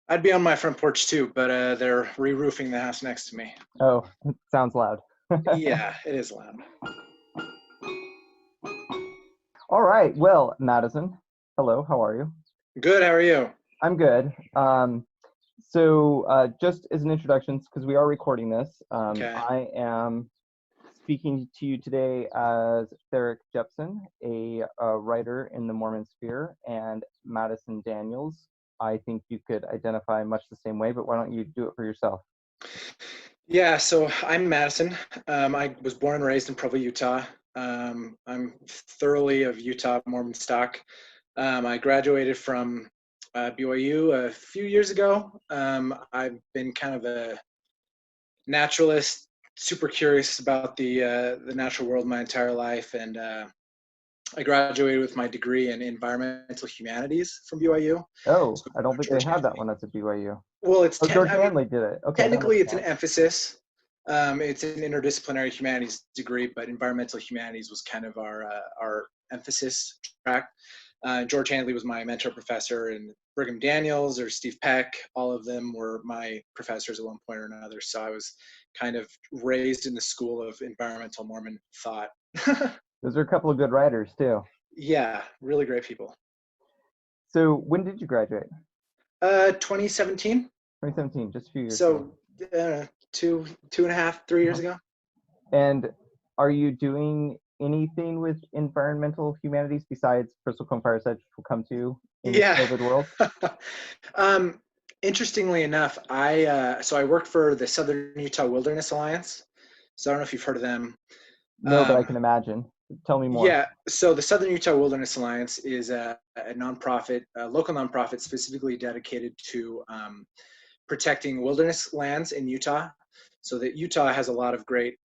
I'd be on my front porch too, but they're re-roofing the house next to me. Oh, it sounds loud. Yeah, it is loud. All right. Well, Madison, hello. How are you? Good, how are you? I'm good. So just as an introduction, because we are recording this, Okay. I am speaking to you today as Theric Jepson, a writer in the Mormon sphere, and Madison Daniels. I think you could identify much the same way, but why don't you do it for yourself? Yeah, so I'm Madison. I was born and raised in Provo, Utah. I'm thoroughly of Utah Mormon stock. I graduated from BYU a few years ago. I've been kind of a naturalist, super curious about the natural world my entire life, and I graduated with my degree in environmental humanities from BYU. Oh, So I don't think they George had that Hanley. one at the BYU. Well, it's Oh, George I mean, Hanley did it. Okay, that technically makes it's an sense. emphasis. It's an interdisciplinary humanities degree, but environmental humanities was kind of our emphasis track. George Handley was my mentor professor, and Brigham Daniels or Steve Peck, all of them were my professors at one point or another. So I was kind of raised in the school of environmental Mormon thought. Those are a couple of good writers too. Yeah, really great people. So when did you graduate? 2017. 2017, just a few years ago. So two and a half, 3 years Uh-huh. ago. And are you doing anything with environmental humanities besides Bristlecone Fireside, which we'll come to in this Yeah. COVID world? um, Interestingly enough, I worked for the Southern Utah Wilderness Alliance. So I don't know if you've heard of them. No, but I Um, can imagine. Tell me more. yeah, so the Southern Utah Wilderness Alliance is a nonprofit, a local nonprofit specifically dedicated to protecting wilderness lands in Utah. So that Utah has a lot of great,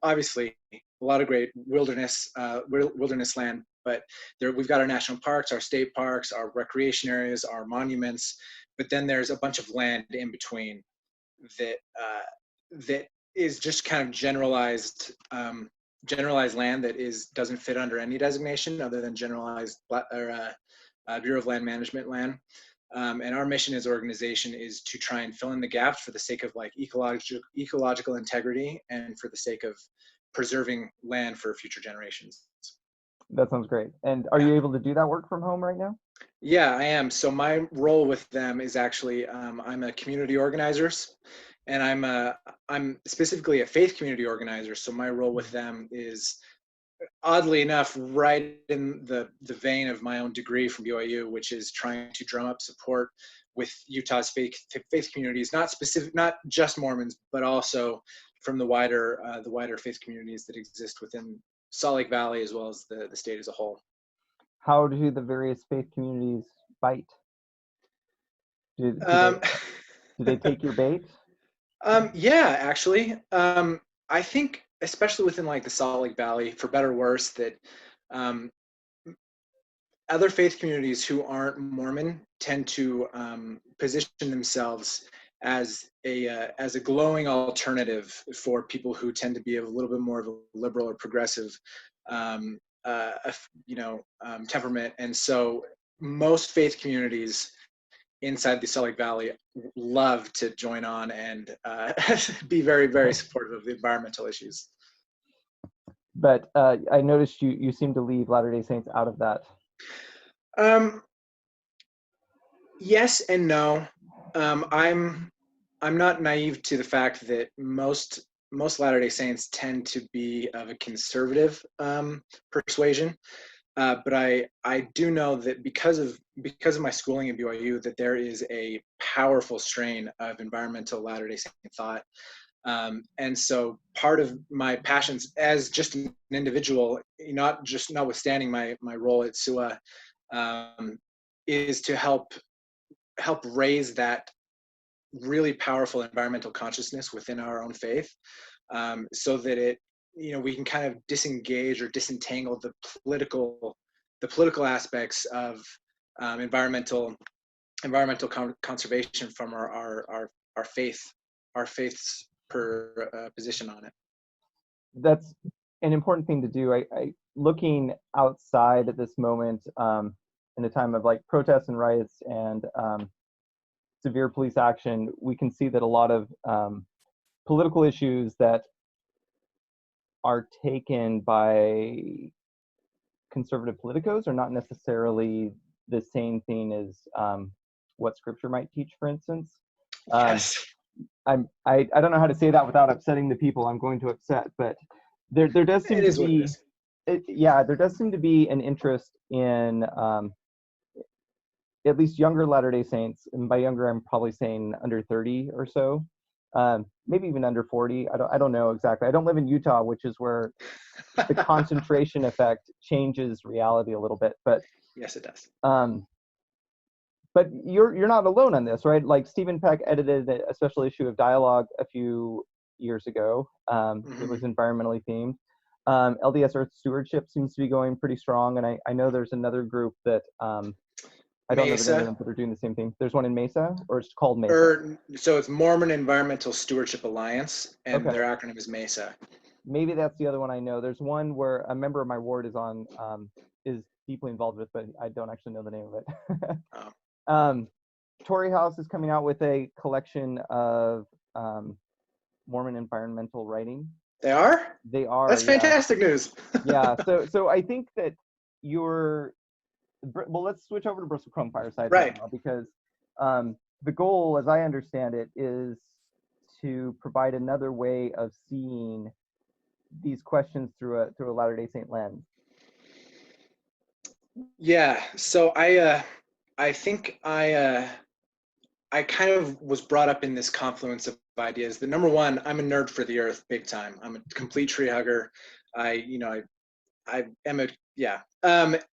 obviously, a lot of great wilderness land. But we've got our national parks, our state parks, our recreation areas, our monuments. But then there's a bunch of land in between that that is just kind of generalized land that doesn't fit under any designation other than generalized Bureau of Land Management land. And our mission as an organization is to try and fill in the gaps for the sake of like ecological integrity and for the sake of preserving land for future generations. That sounds great. And are Yeah. you able to do that work from home right now? Yeah, I am. So my role with them is actually I'm a community organizer, and I'm specifically a faith community organizer. So my role with them is oddly enough right in the vein of my own degree from BYU, which is trying to drum up support with Utah's faith communities, not just Mormons, but also from the wider faith communities that exist within Salt Lake Valley as well as the state as a whole. How do the various faith communities fight? Do, do they Um, do they take your bait? yeah, actually, I think especially within like the Salt Lake Valley, for better or worse, that um, other faith communities who aren't Mormon tend to position themselves as a glowing alternative for people who tend to be a little bit more of a liberal or progressive, um, temperament. And so most faith communities inside the Salt Lake Valley love to join on and be very, very supportive of the environmental issues. But I noticed you seem to leave Latter-day Saints out of that. Um, yes and no. I'm not naive to the fact that most Latter-day Saints tend to be of a conservative persuasion. But I do know that because of my schooling at BYU, that there is a powerful strain of environmental Latter-day Saint thought. And so part of my passions as just an individual, notwithstanding my role at SUA, is to help raise that really powerful environmental consciousness within our own faith, so that we can kind of disengage or disentangle the political aspects of environmental conservation from our faith's position on it. That's an important thing to do. I looking outside at this moment in a time of like protests and riots and severe police action, we can see that a lot of political issues that are taken by conservative politicos are not necessarily the same thing as what scripture might teach, for instance. Yes. I don't know how to say that without upsetting the people I'm going to upset, but there does seem It to is what it be, is. there does seem to be an interest in at least younger Latter-day Saints, and by younger I'm probably saying under 30 or so, maybe even under 40. I don't know exactly. I don't live in Utah, which is where the concentration effect changes reality a little bit, but Yes, it does. but you're not alone on this, right? Like Stephen Peck edited a special issue of Dialogue a few years ago. It was environmentally themed. LDS Earth Stewardship seems to be going pretty strong, and I know there's another group that I don't know the name of them, but they're doing the same thing. There's one in Mesa, or it's called Mesa. So it's Mormon Environmental Stewardship Alliance, and Okay. their acronym is MESA. Maybe that's the other one I know. There's one where a member of my ward is deeply involved with, but I don't actually know the name of it. Oh. Torrey House is coming out with a collection of Mormon environmental writing. They are? They are. That's fantastic news. Yeah. So I think that well, let's switch over to Bristlecone Fireside right now, because the goal, as I understand it, is to provide another way of seeing these questions through a Latter-day Saint lens. Yeah. So I think I kind of was brought up in this confluence of ideas. The number one, I'm a nerd for the earth, big time. I'm a complete tree hugger. I am a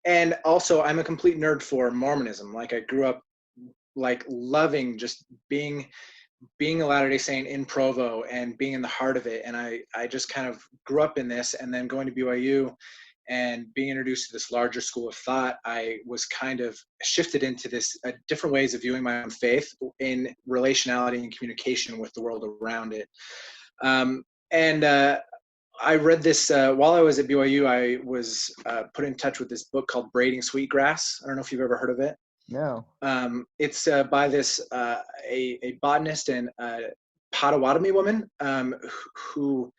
and also I'm a complete nerd for Mormonism. Like I grew up like loving just being a Latter-day Saint in Provo and being in the heart of it. And I just kind of grew up in this, and then going to BYU and being introduced to this larger school of thought, I was kind of shifted into this different ways of viewing my own faith in relationality and communication with the world around it. I read this while I was at BYU. I was put in touch with this book called Braiding Sweetgrass. I don't know if you've ever heard of it. No. It's by this a botanist and Potawatomi woman who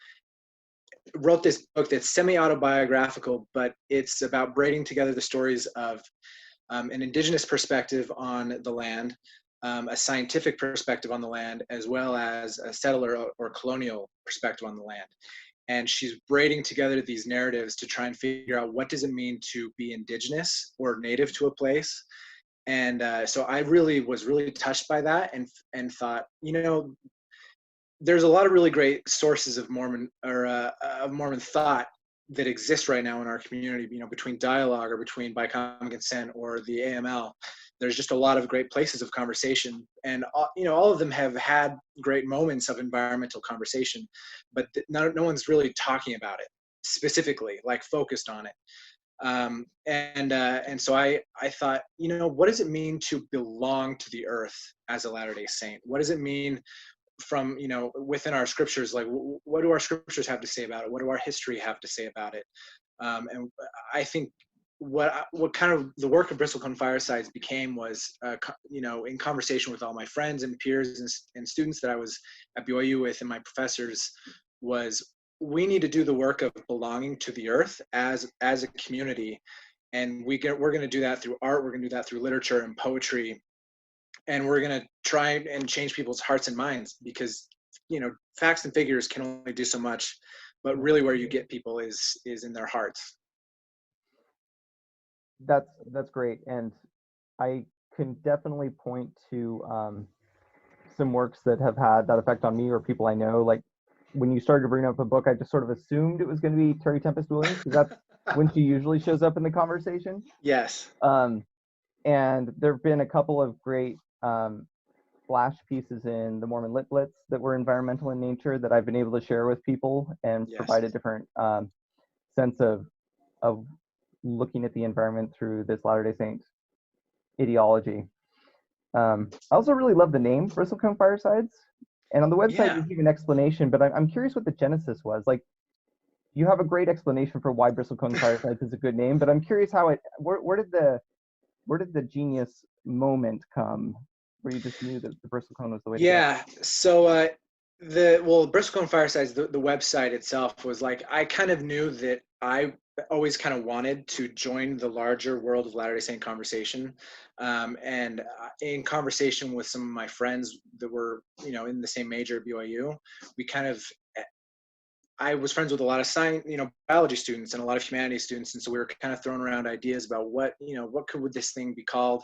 wrote this book that's semi-autobiographical, but it's about braiding together the stories of an indigenous perspective on the land, a scientific perspective on the land, as well as a settler or colonial perspective on the land. And she's braiding together these narratives to try and figure out what does it mean to be indigenous or native to a place. And so I was really touched by that, and thought, there's a lot of really great sources of Mormon thought that exist right now in our community, between dialogue or between by common consent or the AML. There's just a lot of great places of conversation, and all of them have had great moments of environmental conversation, but no one's really talking about it specifically, like focused on it. And so I thought, what does it mean to belong to the earth as a Latter-day Saint? What does it mean from, within our scriptures? Like, what do our scriptures have to say about it? What do our history have to say about it? And I think what kind of the work of Bristlecone Firesides became was, in conversation with all my friends and peers and students that I was at BYU with, and my professors, was we need to do the work of belonging to the earth as a community. And we're going to do that through art. We're going to do that through literature and poetry. And we're going to try and change people's hearts and minds, because, facts and figures can only do so much, but really where you get people is in their hearts. That's great. And I can definitely point to some works that have had that effect on me or people I know. Like, when you started to bring up a book, I just sort of assumed it was going to be Terry Tempest Williams, because that's when she usually shows up in the conversation. Yes. And there have been a couple of great flash pieces in the Mormon Lit Blitz that were environmental in nature that I've been able to share with people and provide a different sense of looking at the environment through this Latter-day Saint ideology. I also really love the name Bristlecone Firesides. And on the website, you give an explanation, but I'm curious what the genesis was. Like, you have a great explanation for why Bristlecone Firesides is a good name, but I'm curious how where did the genius moment come or you just knew that the Bristlecone was the way to go? Yeah. So Bristlecone Firesides, the website itself was like, I kind of knew that I always kind of wanted to join the larger world of Latter-day Saint conversation. And in conversation with some of my friends that were, in the same major at BYU, we kind of, I was friends with a lot of science, biology students and a lot of humanities students. And so we were kind of throwing around ideas about what would this thing be called?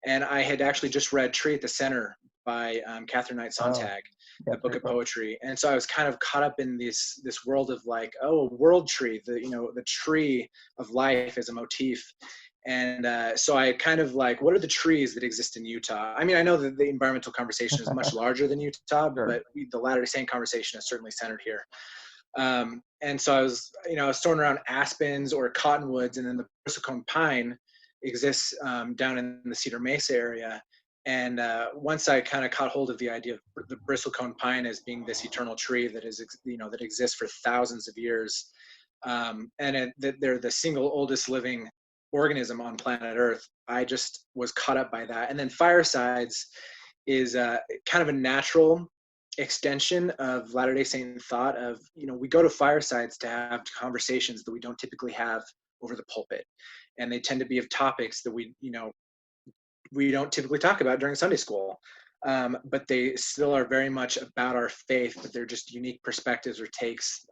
And I had actually just read Tree at the Center by Catherine Knight Oh, Sontag, yeah, a book great of book. poetry. And so I was kind of caught up in this world of like, oh, a world tree, the tree of life as a motif. And so I kind of like, what are the trees that exist in Utah? I mean, I know that the environmental conversation is much larger than Utah, Sure. but the Latter-day Saint conversation is certainly centered here. And so I was throwing around aspens or cottonwoods, and then the bristlecone pine exists down in the Cedar Mesa area. And once I kind of caught hold of the idea of the bristlecone pine as being this eternal tree that is, that exists for thousands of years, that they're the single oldest living organism on planet Earth, I just was caught up by that. And then Firesides is kind of a natural extension of Latter-day Saint thought of, we go to firesides to have conversations that we don't typically have over the pulpit. And they tend to be of topics that we don't typically talk about during Sunday school. But they still are very much about our faith, but they're just unique perspectives or takes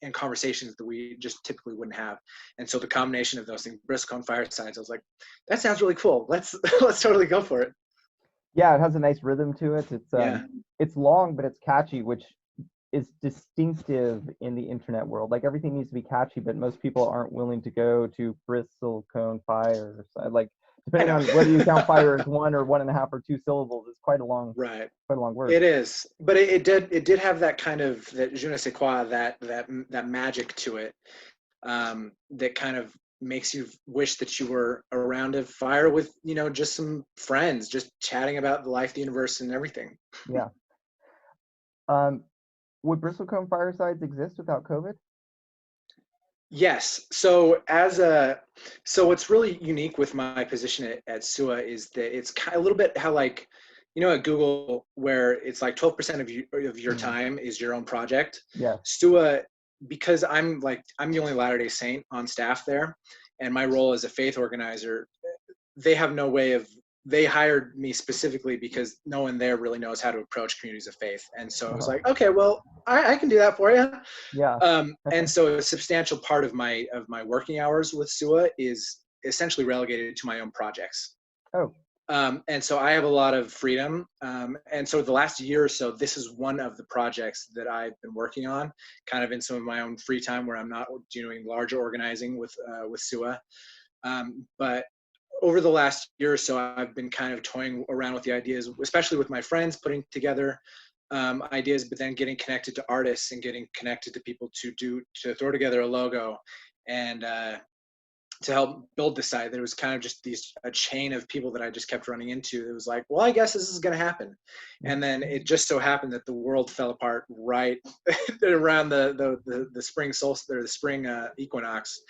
and conversations that we just typically wouldn't have. And so the combination of those things, Bristlecone Firesides, I was like, that sounds really cool. Let's totally go for it. Yeah, it has a nice rhythm to it. Yeah. It's long, but it's catchy, which is distinctive in the internet world. Like everything needs to be catchy, but most people aren't willing to go to Bristlecone Fire. Like I depending know. on whether you count fire as one or 1.5 or 2 syllables, it's quite a long Right. word. It is, but it did have that kind of that je ne sais quoi, that magic to it, that kind of makes you wish that you were around a fire with just some friends, just chatting about the life, the universe, and everything. Yeah. Would Bristlecone Firesides exist without COVID? Yes. So what's really unique with my position at SUA is that it's kind of a little bit how like, at Google where it's like 12% of your time is your own project. Yeah. SUA, because I'm the only Latter-day Saint on staff there, and my role as a faith organizer, they have no way of, they hired me specifically because no one there really knows how to approach communities of faith. And so it was like, okay, well, I can do that for you. Yeah. And so a substantial part of my working hours with SUA is essentially relegated to my own projects. Oh. And so I have a lot of freedom. And so the last year or so, this is one of the projects that I've been working on, kind of in some of my own free time where I'm not doing larger organizing with SUA. But over the last year or so, I've been kind of toying around with the ideas, especially with my friends, putting together ideas, but then getting connected to artists and getting connected to people to throw together a logo and to help build the site. There was kind of just a chain of people that I just kept running into. It was like, well, I guess this is going to happen. And then it just so happened that the world fell apart right around the spring solstice or the spring equinox.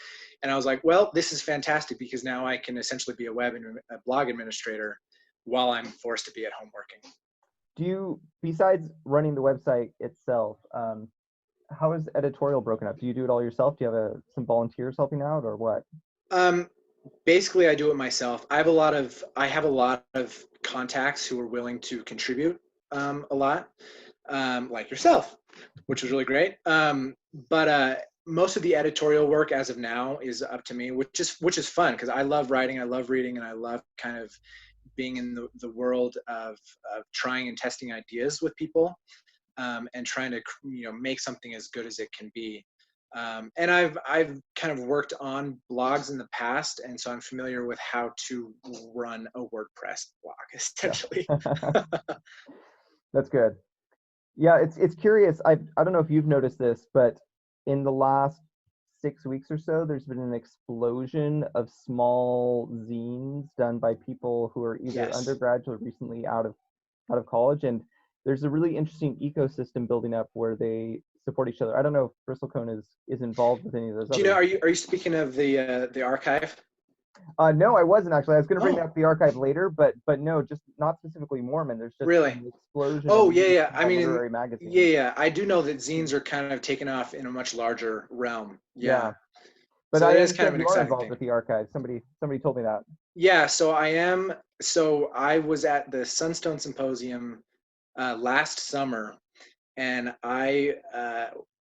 And I was like, well, this is fantastic because now I can essentially be a blog administrator while I'm forced to be at home working. Do you, besides running the website itself, how is editorial broken up? Do you do it all yourself? Do you have some volunteers helping out or what? Basically, I do it myself. I have a lot of contacts who are willing to contribute a lot, like yourself, which was really great. But most of the editorial work as of now is up to me, which is fun because I love writing, I love reading, and I love kind of being in the world of trying and testing ideas with people, and trying to make something as good as it can be. And I've kind of worked on blogs in the past, and so I'm familiar with how to run a WordPress blog, essentially. Yeah. That's good. Yeah, it's curious. I don't know if you've noticed this, but in the last 6 weeks or so, there's been an explosion of small zines done by people who are either Yes. undergraduate or recently out of college, and there's a really interesting ecosystem building up where they support each other. I don't know if Bristlecone is involved with any of those. Do you know? Are you speaking of the archive? No, I wasn't actually. I was going to bring Oh, up the archive later, but no, just not specifically Mormon. There's just really? an explosion of Oh, yeah, really yeah. I small mean, literary yeah, magazines. yeah. I do know that zines are kind of taken off in a much larger realm. Yeah. Yeah, but So I it is kind of understand an you are exciting involved thing. with the archive. Somebody told me that. Yeah, so I am. So I was at the Sunstone Symposium last summer, and I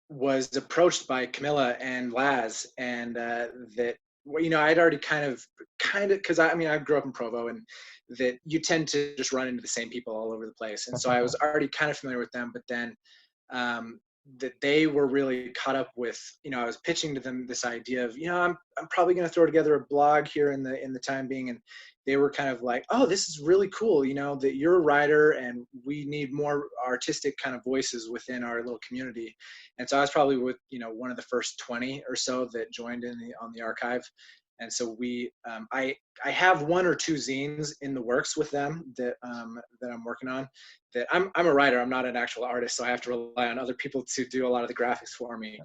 was approached by Camilla and Laz, and that well, I'd already kind of, because I mean I grew up in Provo, and that you tend to just run into the same people all over the place, and so I was already kind of familiar with them, but then that they were really caught up with, I was pitching to them this idea of, I'm probably going to throw together a blog here in the time being. And they were kind of like, oh, this is really cool, that you're a writer and we need more artistic kind of voices within our little community. And so I was probably with, one of the first 20 or so that joined on the archive. And so I have one or two zines in the works with them that I'm working on. That I'm a writer. I'm not an actual artist, so I have to rely on other people to do a lot of the graphics for me.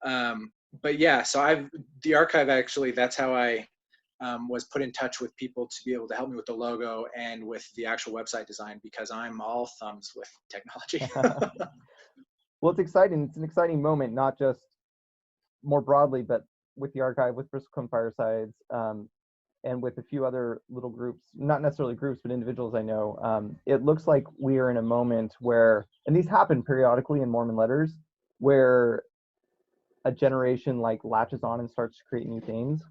But yeah, so the archive actually. That's how I was put in touch with people to be able to help me with the logo and with the actual website design, because I'm all thumbs with technology. Well, it's exciting. It's an exciting moment, not just more broadly, but with the archive, with Bristlecone Firesides, and with a few other little groups, not necessarily groups, but individuals I know. It looks like we are in a moment where, and these happen periodically in Mormon letters, where a generation like latches on and starts to create new things.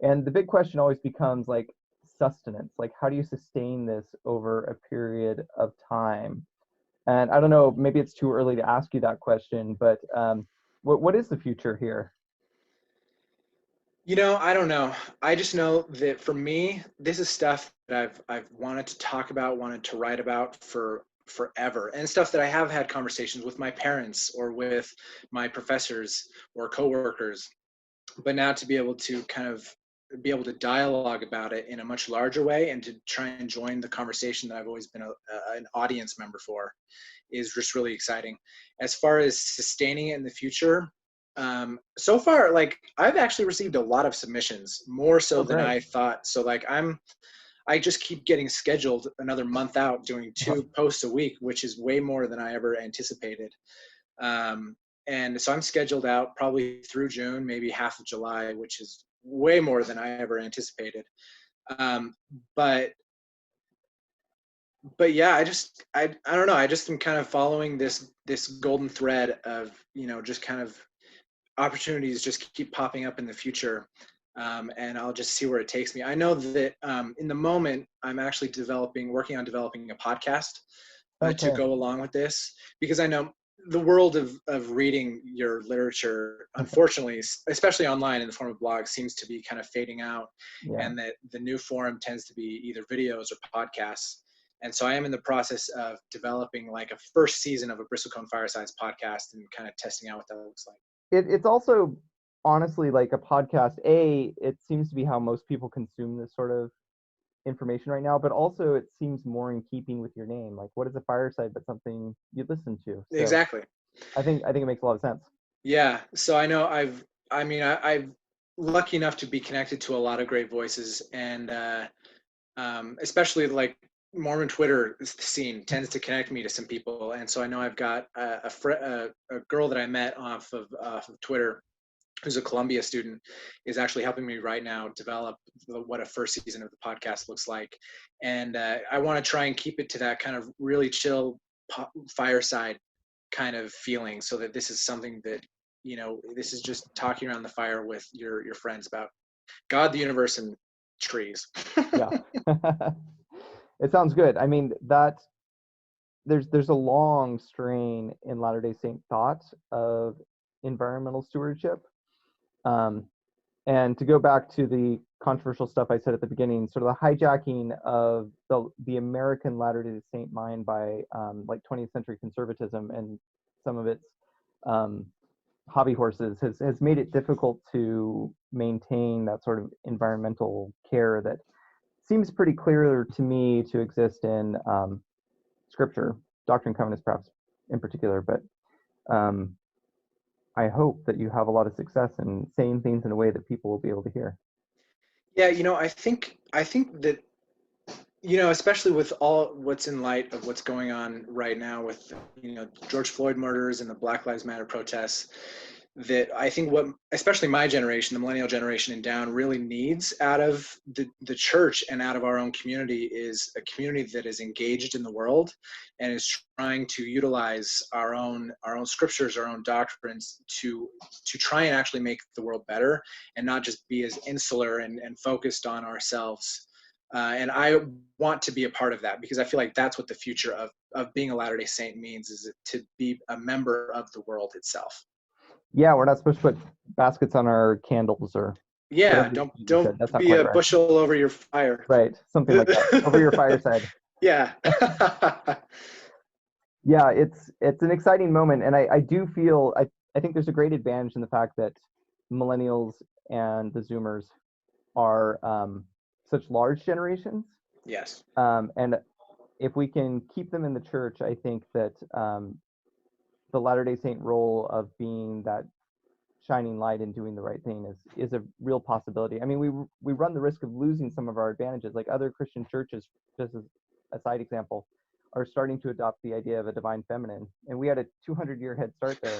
And the big question always becomes like sustenance, like how do you sustain this over a period of time? And I don't know, maybe it's too early to ask you that question, but what is the future here? I don't know. I just know that for me, this is stuff that I've wanted to talk about, wanted to write about for forever, and stuff that I have had conversations with my parents or with my professors or coworkers. But now to be able to kind of be able to dialogue about it in a much larger way and to try and join the conversation that I've always been an audience member for is just really exciting. As far as sustaining it in the future, so far, like I've actually received a lot of submissions, more so Oh, than great. I thought. So like I just keep getting scheduled another month out, doing 2 posts a week, which is way more than I ever anticipated. And so I'm scheduled out probably through June, maybe half of July, which is way more than I ever anticipated. Um, but but yeah, I don't know. I just am kind of following this golden thread of, just kind of opportunities just keep popping up in the future. And I'll just see where it takes me. I know that in the moment, I'm actually working on developing a podcast to Okay. go along with this, because I know the world of reading your literature, unfortunately, especially online in the form of blogs, seems to be kind of fading out, Yeah. and that the new form tends to be either videos or podcasts. And so I am in the process of developing like a first season of a Bristlecone Firesides podcast and kind of testing out what that looks like. It's also honestly like a podcast. It seems to be how most people consume this sort of information right now, but also it seems more in keeping with your name. Like, what is a fireside but something you listen to? So Exactly. I think it makes a lot of sense. Yeah. So I know I've lucky enough to be connected to a lot of great voices, and especially like Mormon Twitter scene tends to connect me to some people. And so I know I've got a girl that I met off of Twitter, who's a Columbia student, is actually helping me right now develop what a first season of the podcast looks like. And I want to try and keep it to that kind of really chill fireside kind of feeling, so that this is something that, this is just talking around the fire with your friends about God, the universe, and trees. Yeah. It sounds good. I mean, that there's a long strain in Latter-day Saint thought of environmental stewardship. Um, and to go back to the controversial stuff I said at the beginning, sort of the hijacking of the American Latter-day Saint mind by like 20th century conservatism and some of its hobby horses has made it difficult to maintain that sort of environmental care that seems pretty clear to me to exist in scripture, Doctrine and Covenants perhaps in particular, but um, I hope that you have a lot of success in saying things in a way that people will be able to hear. Yeah, I think that, especially with all what's in light of what's going on right now with, George Floyd murders and the Black Lives Matter protests, that I think what, especially my generation, the millennial generation and down, really needs out of the church and out of our own community is a community that is engaged in the world and is trying to utilize our own scriptures, our own doctrines to try and actually make the world better and not just be as insular and focused on ourselves. And I want to be a part of that because I feel like that's what the future of being a Latter-day Saint means, is to be a member of the world itself. Yeah, we're not supposed to put baskets on our candles or Yeah, whatever don't you don't said. That's not be quite a right. bushel over your fire. Right, something like that. Over your fireside. Yeah. Yeah, it's an exciting moment, and I do feel I think there's a great advantage in the fact that millennials and the Zoomers are such large generations, Yes. and if we can keep them in the church, I think that the Latter-day Saint role of being that shining light and doing the right thing is a real possibility. I mean, we run the risk of losing some of our advantages. Like other Christian churches, just as a side example, are starting to adopt the idea of a divine feminine, and we had a 200-year head start there,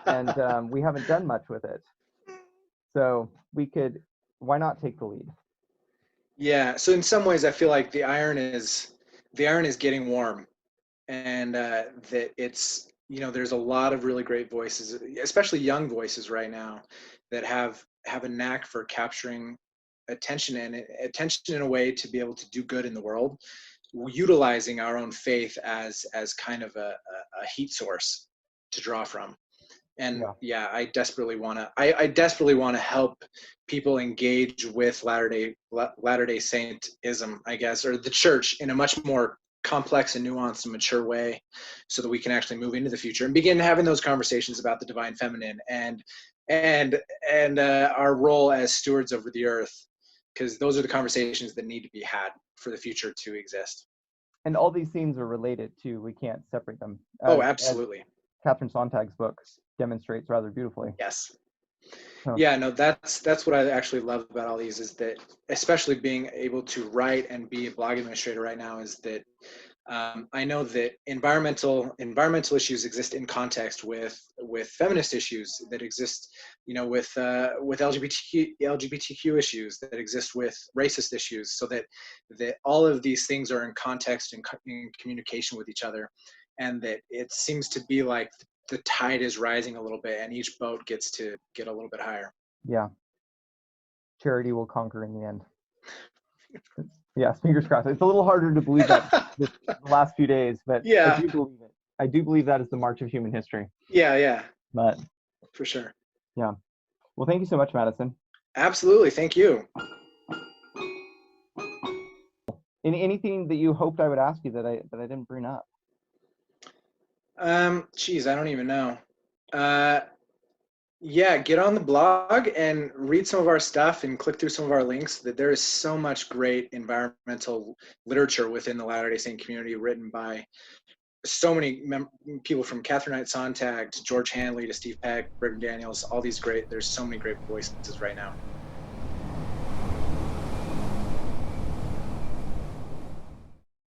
and we haven't done much with it. So why not take the lead? Yeah. So in some ways, I feel like the iron is getting warm, and that it's, there's a lot of really great voices, especially young voices right now, that have a knack for capturing attention in a way to be able to do good in the world, utilizing our own faith as kind of a heat source to draw from. And Yeah, yeah, I desperately want to help people engage with Latter-day Saintism, I guess, or the church in a much more complex and nuanced and mature way, so that we can actually move into the future and begin having those conversations about the divine feminine and our role as stewards over the earth, because those are the conversations that need to be had for the future to exist. and all these themes are related too. We can't separate them, Oh, as absolutely. Catherine Sontag's book demonstrates rather beautifully. Yes. So, Yeah, no, that's what I actually love about all these, is that, especially being able to write and be a blog administrator right now, is that I know that environmental issues exist in context with feminist issues that exist, with LGBTQ issues that exist with racist issues, so that all of these things are in context and in communication with each other, and that it seems to be like the tide is rising a little bit, and each boat gets to get a little bit higher. yeah, charity will conquer in the end. Yeah, fingers crossed. It's a little harder to believe that the last few days, but I Yeah, do believe it. I do believe that is the march of human history. yeah, But for sure. yeah. Well, thank you so much, Madison. Absolutely. Thank you. Anything that you hoped I would ask you that I didn't bring up? Geez, I don't even know. Uh, yeah, get on the blog and read some of our stuff and click through some of our links. That there is so much great environmental literature within the Latter-day Saint community, written by so many people, from Catherine Knight Sontag to George Hanley to Steve Peck, Brigham Daniels. All these great. There's so many great voices right now.